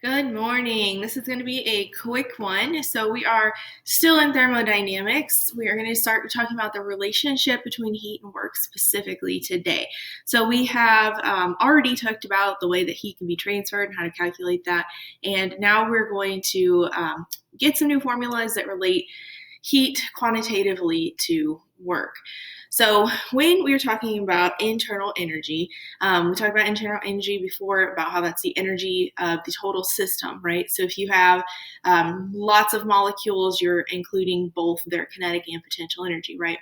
Good morning. This is going to be a quick one. So, we are still in thermodynamics. We are going to start talking about the relationship between heat and work specifically today. So, we have already talked about the way that heat can be transferred and how to calculate that. And now we're going to get some new formulas that relate heat quantitatively to work. So when we were talking about internal energy, we talked about internal energy before, about how that's the energy of the total system, right? So if you have lots of molecules, you're including both their kinetic and potential energy, right?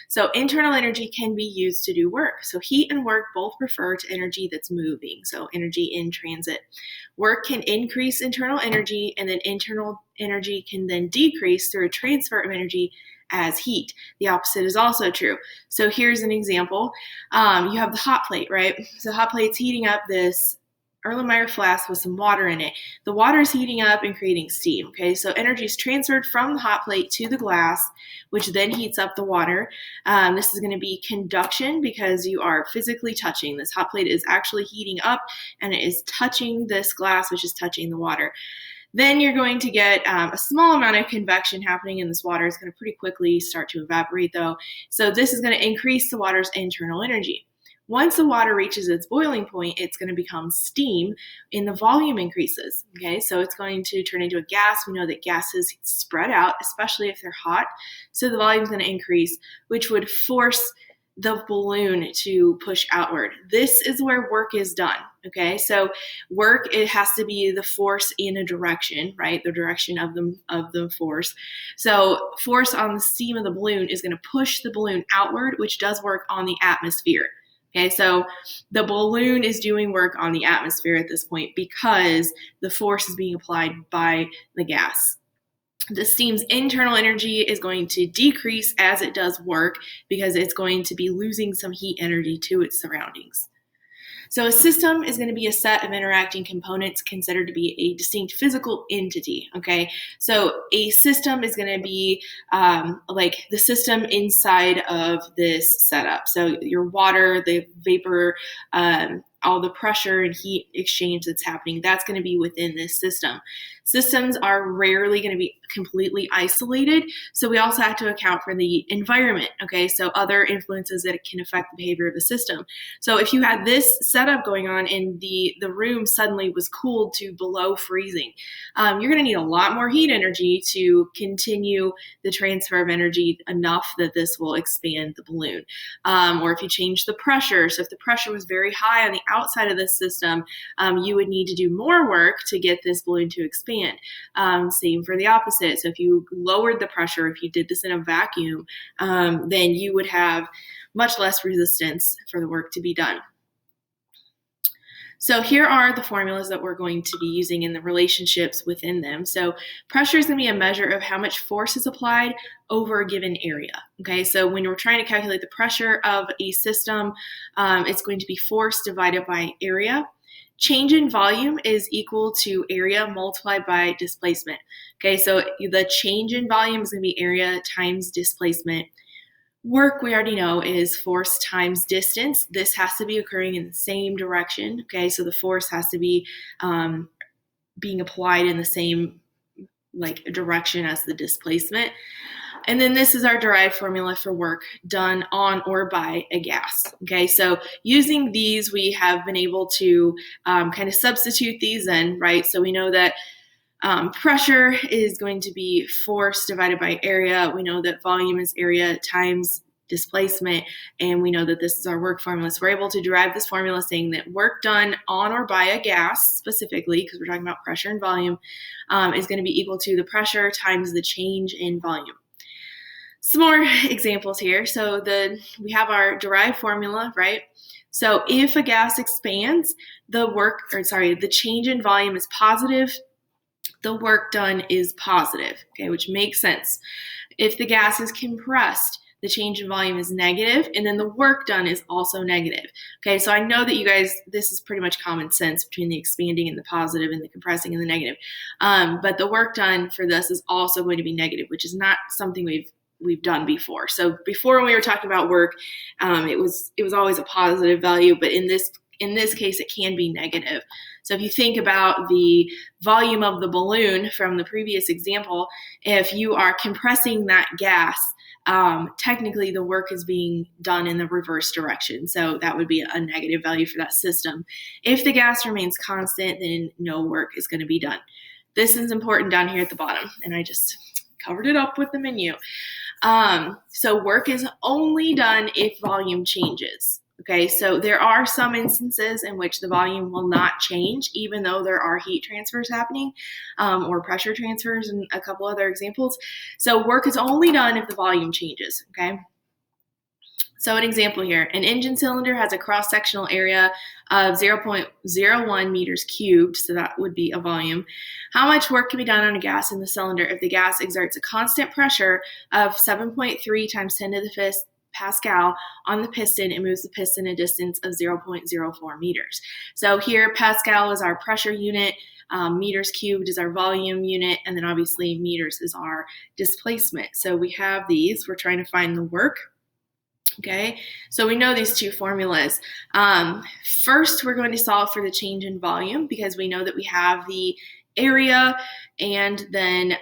So internal energy can be used to do work. So heat and work both refer to energy that's moving, so energy in transit. Work can increase internal energy, and then internal energy can then decrease through a transfer of energy as heat. The opposite is also true. So here's an example. You have the hot plate, right? So hot plate's heating up this Erlenmeyer flask with some water in it. The water is heating up and creating steam, okay? So energy is transferred from the hot plate to the glass, which then heats up the water. This is going to be conduction because you are physically touching. This hot plate is actually heating up and it is touching this glass, which is touching the water. Then you're going to get a small amount of convection happening in this water. It's going to pretty quickly start to evaporate though. So this is going to increase the water's internal energy. Once the water reaches its boiling point, it's going to become steam and the volume increases. Okay, so it's going to turn into a gas. We know that gases spread out, especially if they're hot. So the volume is going to increase, which would force the balloon to push outward. This is where work is done. Okay, so work, it has to be the force in a direction, right? The direction of the force. So force on the seam of the balloon is going to push the balloon outward, which does work on the atmosphere. Okay, so the balloon is doing work on the atmosphere at this point because the force is being applied by the gas. The steam's internal energy is going to decrease as it does work because it's going to be losing some heat energy to its surroundings. So a system is going to be a set of interacting components considered to be a distinct physical entity, okay? So a system is going to be like the system inside of this setup. So your water, the vapor, all the pressure and heat exchange that's happening, that's going to be within this system. Systems are rarely going to be completely isolated, so we also have to account for the environment, okay? So other influences that can affect the behavior of the system. So if you had this setup going on and the room suddenly was cooled to below freezing, you're going to need a lot more heat energy to continue the transfer of energy enough that this will expand the balloon. Or if you change the pressure, so if the pressure was very high on the outside of this system, you would need to do more work to get this balloon to expand. Same for the opposite. So if you lowered the pressure, if you did this in a vacuum, then you would have much less resistance for the work to be done. So here are the formulas that we're going to be using in the relationships within them. So pressure is going to be a measure of how much force is applied over a given area. Okay, so when we're trying to calculate the pressure of a system, it's going to be force divided by area. Change in volume is equal to area multiplied by displacement. Okay, so the change in volume is going to be area times displacement. Work, we already know, is force times distance. This has to be occurring in the same direction. Okay, so the force has to be being applied in the same direction as the displacement. And then this is our derived formula for work done on or by a gas. Okay, so using these, we have been able to kind of substitute these in, right? So we know that pressure is going to be force divided by area. We know that volume is area times displacement, and we know that this is our work formula. So we're able to derive this formula saying that work done on or by a gas, specifically, because we're talking about pressure and volume, is going to be equal to the pressure times the change in volume. Some more examples here. So we have our derived formula, right? So if a gas expands, the change in volume is positive, the work done is positive, okay, which makes sense. If the gas is compressed, the change in volume is negative, and then the work done is also negative. Okay, so I know that you guys, this is pretty much common sense between the expanding and the positive and the compressing and the negative. But the work done for this is also going to be negative, which is not something we've done before. So before when we were talking about work, it was always a positive value, but in this in this case, it can be negative. So if you think about the volume of the balloon from the previous example, if you are compressing that gas, technically the work is being done in the reverse direction. So that would be a negative value for that system. If the gas remains constant, then no work is going to be done. This is important down here at the bottom, and I just covered it up with the menu. So work is only done if volume changes. Okay, so there are some instances in which the volume will not change, even though there are heat transfers happening, or pressure transfers, and a couple other examples. So work is only done if the volume changes, okay? So an example here, an engine cylinder has a cross-sectional area of 0.01 meters cubed, so that would be a volume. How much work can be done on a gas in the cylinder if the gas exerts a constant pressure of 7.3 times 10 to the fifth Pascal on the piston and moves the piston a distance of 0.04 meters. So here, Pascal is our pressure unit, meters cubed is our volume unit, and then obviously meters is our displacement. So we have these. We're trying to find the work. Okay, so we know these two formulas. First, we're going to solve for the change in volume because we know that we have the area and then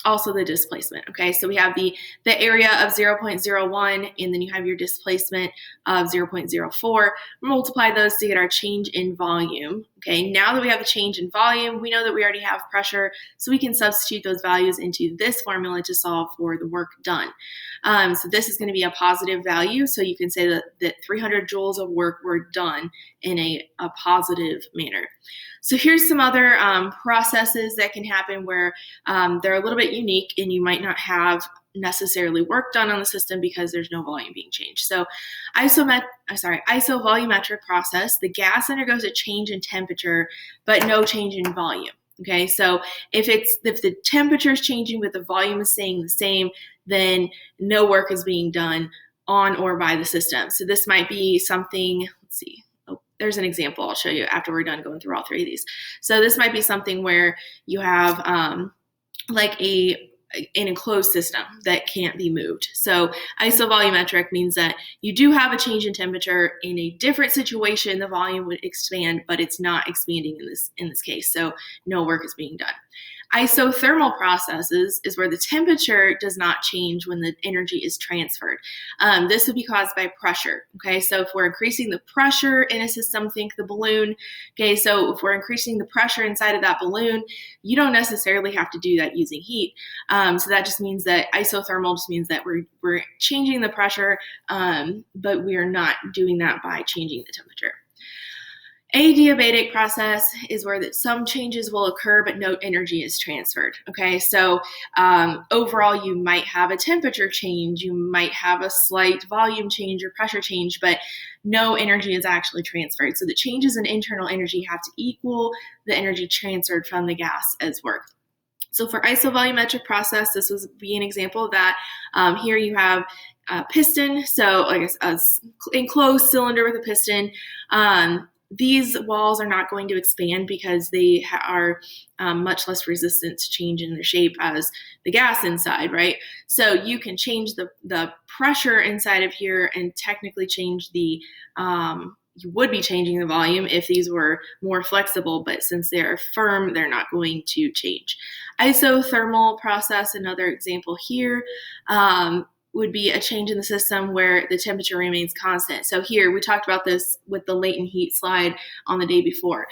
also the displacement. Okay, so we have the area of 0.01 and then you have your displacement of 0.04. Multiply those to get our change in volume. Okay, now that we have the change in volume, we know that we already have pressure, so we can substitute those values into this formula to solve for the work done. So this is going to be a positive value, so you can say that 300 joules of work were done in a positive manner. So here's some other processes that can happen where they're a little bit unique and you might not have necessarily work done on the system because there's no volume being changed. So isovolumetric process, the gas undergoes a change in temperature but no change in volume. Okay, so if the temperature is changing but the volume is staying the same, then no work is being done on or by the system. So this might be something, let's see. There's an example I'll show you after we're done going through all three of these. So this might be something where you have like an enclosed system that can't be moved. So isovolumetric means that you do have a change in temperature. In a different situation, the volume would expand, but it's not expanding in this case. So no work is being done. Isothermal processes is where the temperature does not change when the energy is transferred. This would be caused by pressure. Okay, so if we're increasing the pressure in a system, think the balloon. Okay, so if we're increasing the pressure inside of that balloon, you don't necessarily have to do that using heat. So that just means that isothermal just means that we're changing the pressure, but we are not doing that by changing the temperature. Adiabatic process is where some changes will occur, but no energy is transferred. Okay, so overall, you might have a temperature change, you might have a slight volume change or pressure change, but no energy is actually transferred. So the changes in internal energy have to equal the energy transferred from the gas as work. So for isovolumetric process, this would be an example of that. Here you have a piston, so like an enclosed cylinder with a piston. These walls are not going to expand because they are much less resistant to change in their shape as the gas inside, right? So you can change the pressure inside of here and technically change you would be changing the volume if these were more flexible, but since they are firm, they're not going to change. Isothermal process, another example here, would be a change in the system where the temperature remains constant. So here, we talked about this with the latent heat slide on the day before.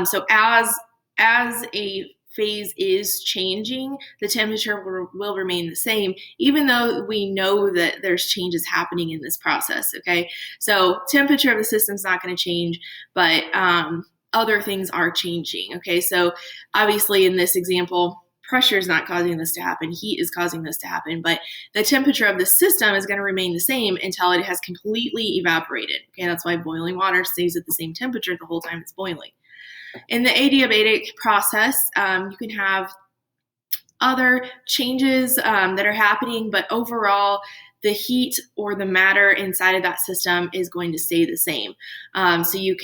So as a phase is changing, the temperature will remain the same, even though we know that there's changes happening in this process, okay? So temperature of the system is not going to change, but other things are changing, okay? So obviously in this example, pressure is not causing this to happen, heat is causing this to happen, but the temperature of the system is going to remain the same until it has completely evaporated. Okay, that's why boiling water stays at the same temperature the whole time it's boiling. In the adiabatic process, you can have other changes that are happening, but overall, the heat or the matter inside of that system is going to stay the same. So you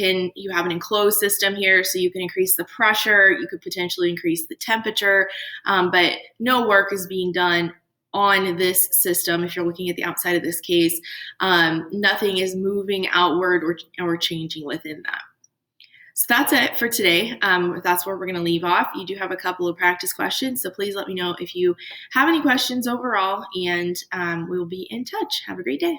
have an enclosed system here, so you can increase the pressure, you could potentially increase the temperature, but no work is being done on this system, if you're looking at the outside of this case, nothing is moving outward or changing within that. So that's it for today. That's where we're going to leave off. You do have a couple of practice questions, so please let me know if you have any questions overall, and we'll be in touch. Have a great day.